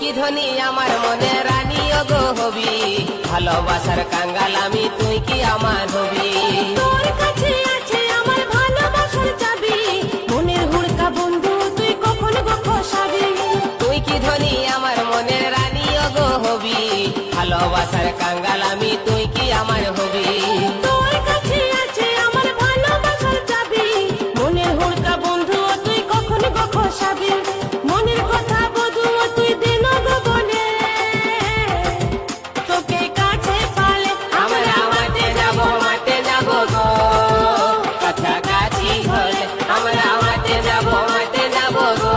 কি ধনী আমার মনে রানী গো হবি, ভালোবাসার কাঙ্গাল আমি তুই কি আমার হবি। তোর কাছে আছে আমার ভালোবাসার চাবি, মনের হুড়কা বন্ধু তুই কখন গো খসাবি। তুই কি ধনী আমার মনে রানী গো হবি, ভালোবাসার কাঙ্গাল আমি তুই কি আমার হবি। তোর কাছে আছে আমার ভালোবাসার চাবি, মনের হুড়কা বন্ধু তুই কখন গো খসাবি। মনের কথা বধু তুই দিন গো বলে, তোকে কাছে পালে আমরা মাঠে যাব গো, কাছাকাছি হলে আমরা মাঠে যাব গো।